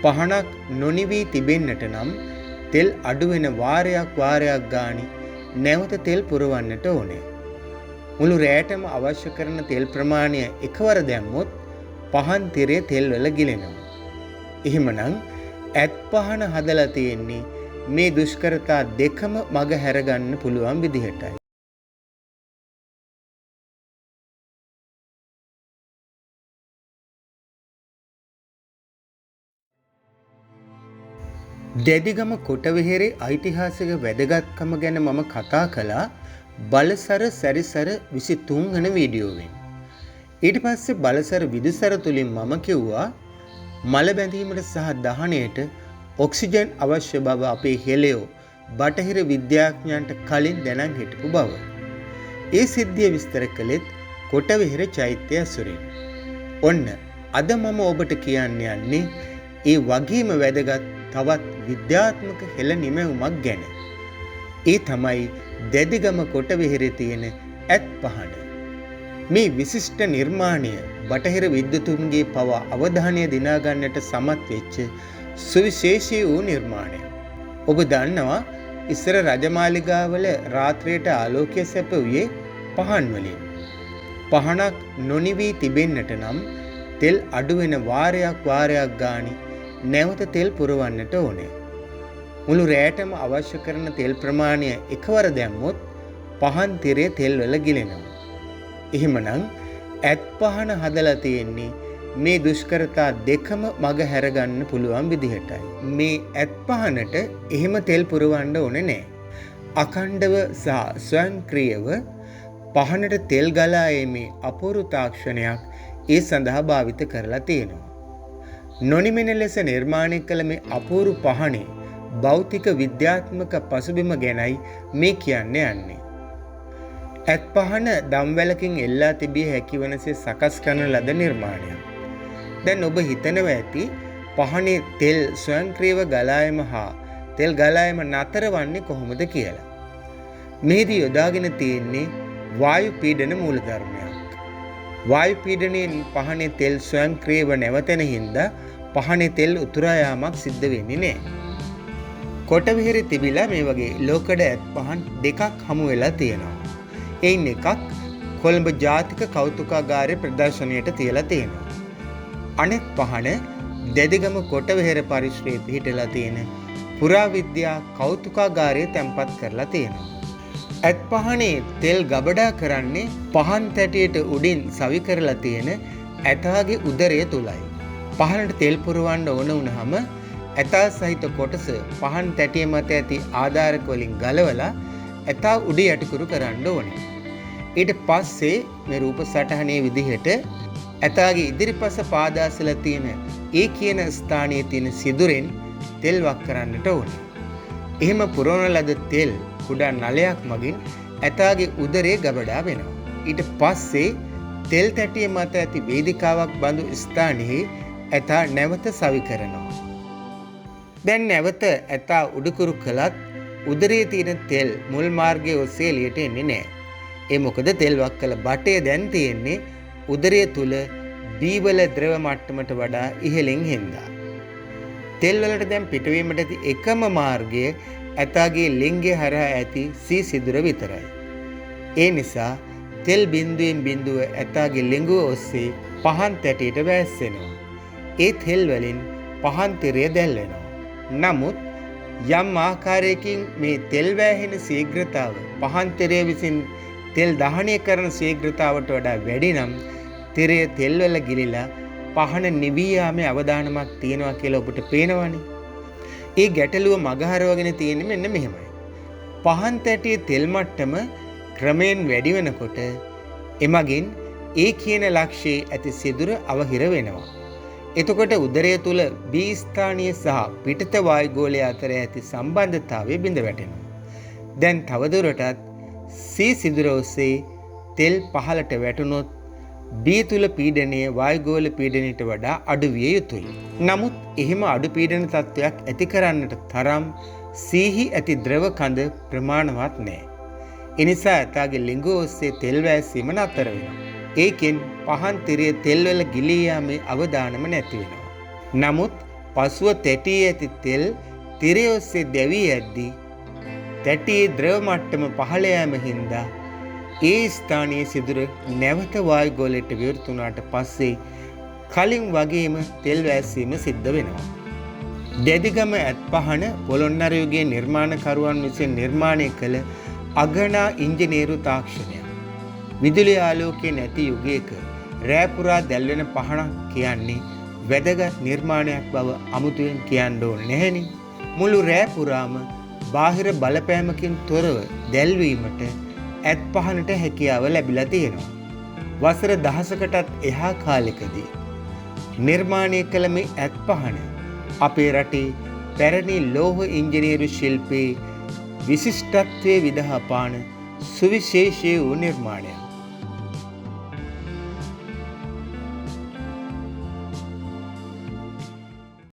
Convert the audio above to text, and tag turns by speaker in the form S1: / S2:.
S1: පහනක් නොනිවී තිබෙන්නට නම් තෙල් අඩු වෙන වාරයක් ගානේ නැවත තෙල් පුරවන්නට ඕනේ. මුළු රැයටම අවශ්‍ය කරන තෙල් ප්‍රමාණය එකවර දැම්මොත් පහන් තිරේ තෙල් වල ගිලෙනවා. එහෙමනම් ඇත් පහන හදලා තියෙන්නේ මේ දුෂ්කරතා දෙකම මග හැරගන්න පුළුවන් විදිහටයි. දෙදිගම කොටවිහෙරේ ඓතිහාසික වැදගත්කම ගැන මම කතා කළා බලසර සැරිසර 23 වෙනි වීඩියෝවෙන්. ඊට පස්සේ බලසර විදුසර තුලින් මම කිව්වා මල බැඳීමට සහ දහනයට ඔක්සිජන් අවශ්‍ය බව අපේ හෙළයෝ බටහිර විද්‍යාඥයන්ට කලින් දැනන් හිටපු බව. ඒ සිද්ධිය විස්තර කළෙත් කොටවිහෙර චෛත්‍යය ඇසුරින්. ඔන්න අද මම ඔබට කියන්න යන්නේ ඒ වගේම වැදගත් තවත් විද්‍යාත්මක හෙළ නිමැවුමක් ගැන. ඒ තමයි දෙදිගම කොටවිහෙරේ තියෙන ඇත් පහන. මේ විශිෂ්ට නිර්මාණය බටහිර විද්වතුන්ගේ පවා අවධානය දිනා ගන්නට සමත් වෙච්ච සුවිශේෂී වූ නිර්මාණයක්. ඔබ දන්නවා ඉස්සර රජමාලිගාවල රාත්‍රියට ආලෝකය සැපුවේ පහන් වලින්. පහනක් නොනිවී තිබෙන්නට නම් තෙල් අඩු වෙන වාරයක් ගානේ නැවත තෙල් පුරවන්නට ඕනේ. මුළු රැයටම අවශ්‍ය කරන තෙල් ප්‍රමාණය එකවර දැම්මොත් පහන් තිරේ තෙල් වල ගිලෙනවා. එහෙමනම් ඇත් පහන හදලා තියෙන්නේ මේ දුෂ්කරතා දෙකම මග හැරගන්න පුළුවන් විදිහටයි. මේ ඇත් පහනට එහෙම තෙල් පුරවන්න ඕනේ නැහැ. අඛණ්ඩව සහ ස්වයංක්‍රීයව පහනට තෙල් ගලා යීමේ අපූර්ව තාක්ෂණයක් ඒ සඳහා භාවිත කරලා තියෙනවා. නොනිමෙන ලෙස නිර්මාණය කළ මේ අපූර්ව පහනේ භෞතික විද්‍යාත්මක පසුබිම ගැනයි මේ කියන්න යන්නේ. ඇත් පහන දම්වැලකින් එල්ලා තිබිය හැකි වනසේ සකස් කරන ලද නිර්මාණයක්. දැන් ඔබ හිතනවා ඇති පහනේ තෙල් ස්වයංක්‍රීයව ගලායම හා තෙල් ගලායම නතර වන්නේ කොහොමද කියලා. මෙහිදී යොදාගෙන තියෙන්නේ වායු පීඩන මූලධර්මයක්. වායු පීඩනයෙන් පහනේ තෙල් ස්වයංක්‍රීයව නැවතෙන හින්දා පහනේ තෙල් උතුරා යාමක් සිද්ධ වෙන්නේ නැහැ. කොටවිහෙරේ තිබිලා මේ වගේ ලෝකඩ ඇත් පහන් දෙකක් හමු වෙලා තියෙනවා. එයින් එකක් කොළඹ ජාතික කෞතුකාගාරයේ ප්‍රදර්ශනයට තියලා තියෙනවා. අනෙක් පහන දෙදිගම කොටවිහෙර පරිශ්‍රයේ පිහිටලා තියෙන පුරාවිද්‍යා කෞතුකාගාරයේ තැන්පත් කරලා තියෙනවා. ඇත් පහනේ තෙල් ගබඩා කරන්නේ පහන් තැටියට උඩින් සවි කරලා තියෙන ඇතාගේ උදරය තුලයි. පහනට තෙල් පුරවන්න ඕන වුණාම ඇතා සහිත කොටස පහන් තැටිය මත ඇති ආධාරක වලින් ගලවලා ඇතා උඩ යටිකුරු කරන්න ඕනේ. ඊට පස්සේ මේ රූප සටහනේ විදිහට ඇතාගේ ඉදිරිපස පාදාසල තියෙන ඒ කියන ස්ථානයේ තියෙන සිදුරෙන් තෙල් වක් කරන්නට ඕනේ. එහෙම පුරවන ලද තෙල් කුඩා නලයක් මගින් ඇතාගේ උදරයේ ගබඩා වෙනවා. ඊට පස්සේ තෙල් තැටිය මත ඇති වේදිකාවක් බඳු ස්ථානයේ ඇතා නැවත සවි කරනවා. දැන් නැවත ඇතා උඩුකුරු කළත් උදරයේ තියෙන තෙල් මුල් මාර්ගයේ ඔස්සේ එළියට එන්නේ නැහැ. ඒ මොකද තෙල් වක් කළ බටය දැන් තියෙන්නේ උදරය තුල බීවල ද්‍රව මට්ටමට වඩා ඉහළින් හින්දා. තෙල් වලට දැන් පිටවීමට ඇති එකම මාර්ගය ඇතාගේ ලිංගය හරහා ඇති සී සිදුර විතරයි. ඒ නිසා තෙල් බිඳුවෙන් බිඳුව ඇතාගේ ලිංගුව ඔස්සේ පහන් තැටියට වැස්සෙනවා. ඒ තෙල් වලින් පහන් තිරය දැල්වෙනවා. නමුත් යම් ආකාරයකින් මේ තෙල් වැහෙන ශීඝ්‍රතාව පහන් තිරය විසින් තෙල් දහනය කරන ශීඝ්‍රතාවට වඩා වැඩි නම් තිරය තෙල් වල ගිලිලා පහන නිවී යාමේ අවදානමක් තියෙනවා කියලා ඔබට පේනවනේ. ඒ ගැටලුව මගහරවගෙන තියෙන්නේ මෙන්න මෙහෙමයි. පහන් තැටියේ තෙල් මට්ටම ක්‍රමයෙන් වැඩි වෙනකොට එමගින් ඒ කියන ලක්ෂයේ ඇති සිදුර අවහිර වෙනවා. එතකොට උදරය තුල බී ස්ථානීය සහ පිටත වායුගෝලය අතර ඇති සම්බන්ධතාවය බිඳ වැටෙනවා. දැන් තවදුරටත් සී සිදුර ඔස්සේ තෙල් පහළට වැටුනොත් බී තුල පීඩනය වායුගෝල පීඩනයට වඩා අඩු විය යුතුයි. නමුත් එහෙම අඩු පීඩන තත්වයක් ඇති කරන්නට තරම් සීහි ඇති ද්‍රව කඳ ප්‍රමාණවත් නැහැ. ඒ නිසා ඇතාගේ ලිංගුව ඔස්සේ තෙල් වැස්සීම නතර වෙනවා. ඒකෙන් පහන් තිරයේ තෙල් වල ගිලී යාමේ අවදානම නැති වෙනවා. නමුත් පසුව තැටියේ ඇති තෙල් තිරය ඔස්සේ දැවී යද්දී තැටියේ ද්‍රව මට්ටම පහළ යාම හින්දා ඒ ස්ථානයේ සිදුර නැවත වායු ගෝලයට විවෘත වුණාට පස්සේ කලින් වගේම තෙල් වැස්සීම සිද්ධ වෙනවා. දෙදිගම ඇත්පහන පොළොන්නරු යුගයේ නිර්මාණකරුවන් විසින් නිර්මාණය කළ අගනා ඉංජිනේරු තාක්ෂණයක්. විදුලි ආලෝකයේ නැති යුගයක රෑ පුරා දැල්වෙන පහනක් කියන්නේ වැදගත් නිර්මාණයක් බව අමුතුවෙන් කියන්න ඕනේ නැහෙනි. මුළු රෑ පුරාම බාහිර බලපෑමකින් තොරව දැල්වීමට ඇත්පහනට හැකියාව ලැබිලා තියෙනවා. වසර දහසකටත් එහා කාලෙකදී නිර්මාණය කළ මේ ඇත්පහන අපේ රටේ පැරණි ලෝහ ඉංජිනේරු ශිල්පයේ විශිෂ්ටත්වයේ විදහා පාන සුවිශේෂී වූ නිර්මාණයක්.